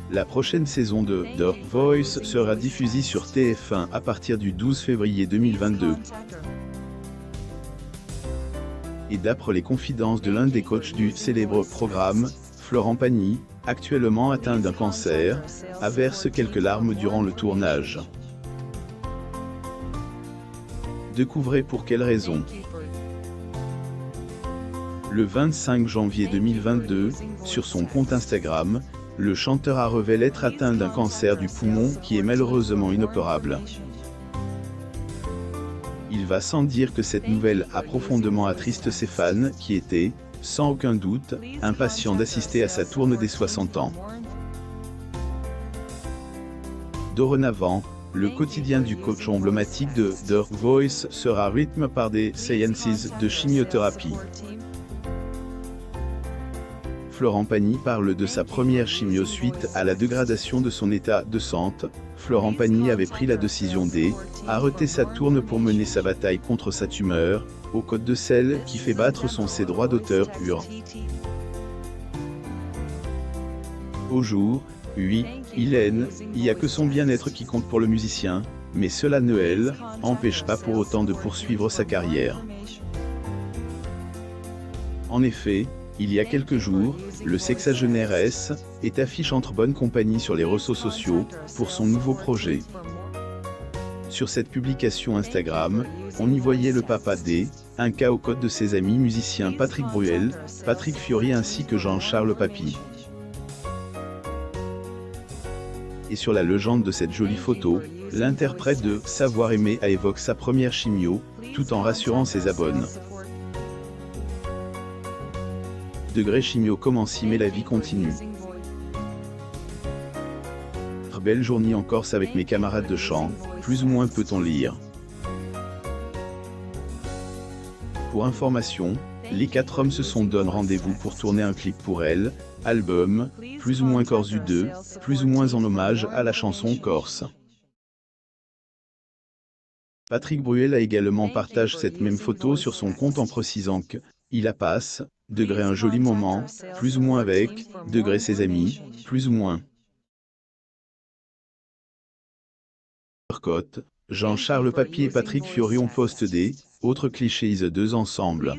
La prochaine saison de The Voice sera diffusée sur TF1 à partir du 12 février 2022. Et d'après les confidences de l'un des coachs du célèbre programme, Florent Pagny, actuellement atteint d'un cancer, a versé quelques larmes durant le tournage. Découvrez pour quelles raisons. Le 25 janvier 2022, sur son compte Instagram, le chanteur a révélé être atteint d'un cancer du poumon qui est malheureusement inopérable. Il va sans dire que cette nouvelle a profondément attristé ses fans qui étaient, sans aucun doute, impatients d'assister à sa tournée des 60 ans. Dorénavant, le quotidien du coach emblématique de The Voice sera rythmé par des séances de chimiothérapie. Florent Pagny parle de sa première chimio suite à la dégradation de son état de santé. Florent Pagny avait pris la décision d'arrêter sa tournée pour mener sa bataille contre sa tumeur, au code de celle qui fait battre ses droits d'auteur purs. Au jour, oui, il y a que son bien-être qui compte pour le musicien, mais cela ne l'empêche pas pour autant de poursuivre sa carrière. En effet, il y a quelques jours, le sexagénaire est affiché entre bonne compagnie sur les réseaux sociaux pour son nouveau projet. Sur cette publication Instagram, on y voyait le papa un cas au code de ses amis musiciens Patrick Bruel, Patrick Fiori ainsi que Jean-Charles Papy. Et sur la légende de cette jolie photo, l'interprète de Savoir aimer évoque sa première chimio, tout en rassurant ses abonnés. Degré chimio commence mais la vie continue. Belle journée en Corse avec mes camarades de chant, plus ou moins peut-on lire. Pour information, les 4 hommes se sont donné rendez-vous pour tourner un clip pour elle, album, plus ou moins Corse 2, plus ou moins en hommage à la chanson Corse. Patrick Bruel a également partagé cette même photo sur son compte en précisant que il a passe, degré un joli moment, plus ou moins avec, degré ses amis, plus ou moins. Jean-Charles Papy et Patrick Fiori ont posté des autres clichés ils deux ensemble.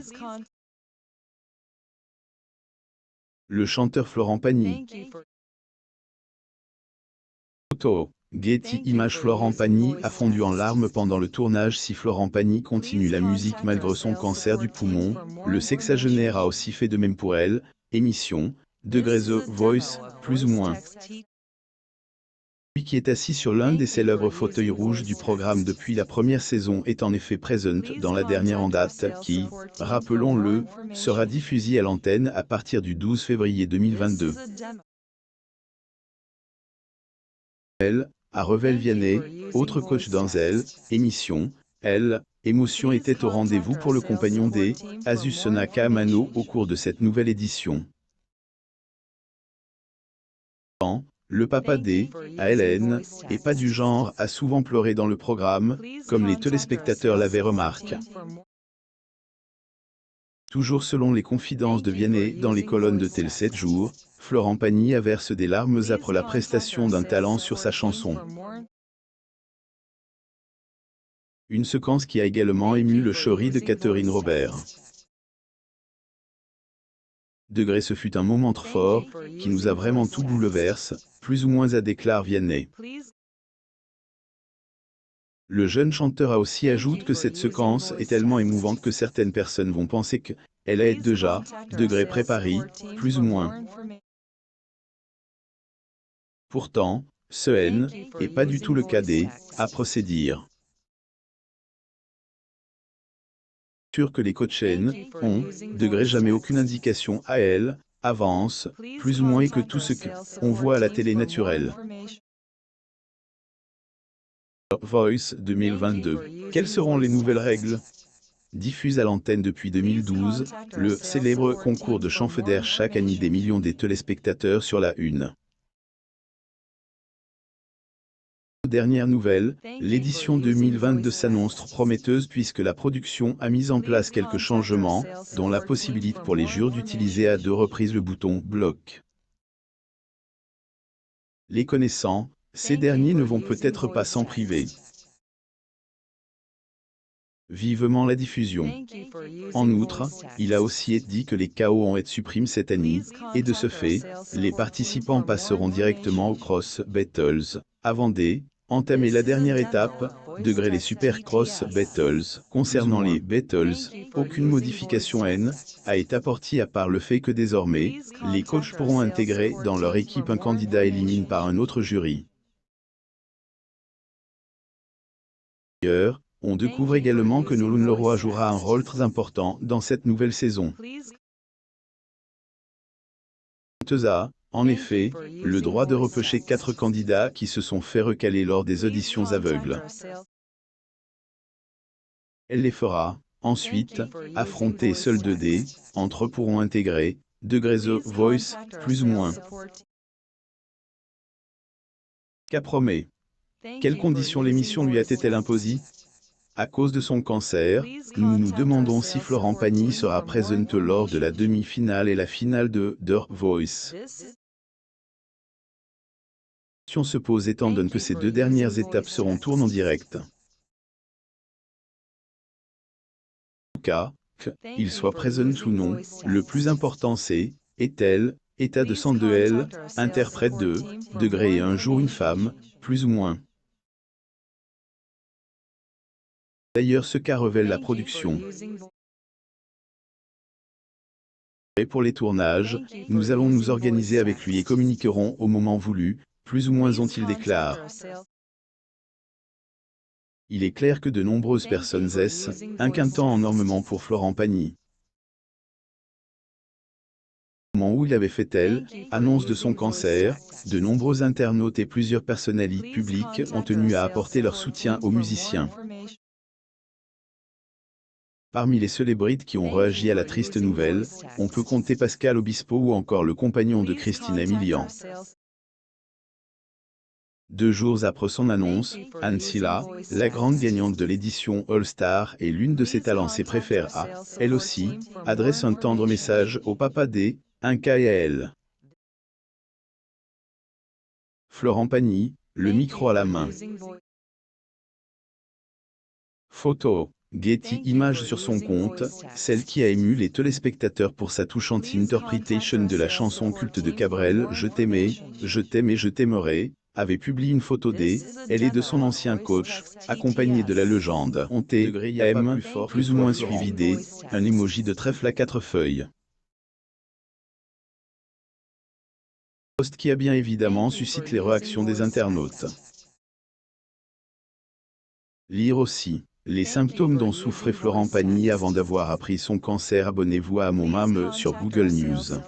Le chanteur Florent Pagny. Photo. Getty Images. Florent Pagny a fondu en larmes pendant le tournage. Si Florent Pagny continue la musique malgré son cancer du poumon, le sexagénaire a aussi fait de même pour elle. Émission, degré The Voice, plus ou moins. Lui qui est assis sur l'un des célèbres fauteuils rouges du programme depuis la première saison est en effet présent dans la dernière en date qui, rappelons-le, sera diffusée à l'antenne à partir du 12 février 2022. À Revel Vianney, autre coach dans émission, émotion était au rendez-vous pour le compagnon Azus Sonaka Amano au cours de cette nouvelle édition. Le papa à Hélène, est pas du genre à souvent pleurer dans le programme, comme les téléspectateurs l'avaient remarqué. Toujours selon les confidences de Vianney dans les colonnes de Tel 7 jours, Florent Pagny a versé des larmes après la prestation d'un talent sur sa chanson. Une séquence qui a également ému le chéri de Catherine Robert. Degré ce fut un moment trop fort, qui nous a vraiment tout bouleversé, plus ou moins a déclaré Vianney. Le jeune chanteur a aussi ajouté que cette séquence est tellement émouvante que certaines personnes vont penser qu'elle est déjà, degré préparée, plus ou moins. Pourtant, ce n'est pas du tout le cas à procédure. Sûr que les coachs ont, degré jamais aucune indication à elle, avance, plus ou moins et que tout ce qu'on voit à la télé naturelle. Voice 2022. Quelles seront les nouvelles règles? Diffuse à l'antenne depuis 2012, le célèbre concours de chant fédère chaque année des millions de téléspectateurs sur la une. Dernière nouvelle, l'édition 2022 s'annonce prometteuse puisque la production a mis en place quelques changements, dont la possibilité pour les jurys d'utiliser à 2 reprises le bouton « Bloc ». Les connaissant, ces derniers ne vont peut-être pas s'en priver. Vivement la diffusion. En outre, il a aussi dit que les KO ont été supprimés cette année, et de ce fait, les participants passeront directement aux Cross Battles, avant d'entamer la dernière étape, les Super Cross Battles. Concernant les Battles, aucune modification a été apportée à part le fait que désormais, les coachs pourront intégrer dans leur équipe un candidat éliminé par un autre jury. D'ailleurs, on découvre également que Nolan Leroy jouera un rôle très important dans cette nouvelle saison. A, en effet, le droit de repêcher 4 candidats qui se sont fait recaler lors des auditions aveugles. Elle les fera, ensuite, affronter seuls 2D, entre eux pourront intégrer, The Voice, plus ou moins. Qu'a promet? Quelles conditions l'émission lui a-t-elle imposées? À cause de son cancer, nous nous demandons si Florent Pagny sera présent lors de la demi-finale et la finale de The Voice. La question se pose étant donné que ces deux dernières étapes seront tournées en direct. En tout cas, qu'il soit présent ou non, le plus important c'est, est-elle, état de sang de elle, interprète de, degré et un jour une femme, plus ou moins. D'ailleurs ce qu'a révèle la production. Et pour les tournages, nous allons nous organiser avec lui et communiquerons au moment voulu, plus ou moins ont-ils déclaré. Il est clair que de nombreuses personnes inquiétant énormément pour Florent Pagny. Au moment où il avait fait annonce de son cancer, de nombreux internautes et plusieurs personnalités publiques ont tenu à apporter leur soutien aux musiciens. Parmi les célébrités qui ont réagi à la triste nouvelle, on peut compter Pascal Obispo ou encore le compagnon de Christina Milian. 2 jours après son annonce, Anne Silla, la grande gagnante de l'édition All-Star et l'une de ses talents ses préférés elle aussi, adresse un tendre message au papa des Inca et à elle. Florent Pagny, le micro à la main. Photo. Getty Images sur son compte, celle qui a ému les téléspectateurs pour sa touchante interpretation de la chanson culte de Cabrel, Je t'aimais, je t'aime et je t'aimerai, avait publié une photo elle et de son ancien coach, accompagnée de la légende. On M, plus ou moins suivi un emoji de trèfle à 4 feuilles. Post qui a bien évidemment suscité les réactions des internautes. Lire aussi. Les symptômes dont souffrait Florent Pagny avant d'avoir appris son cancer. Abonnez-vous à mon MAM sur Google News.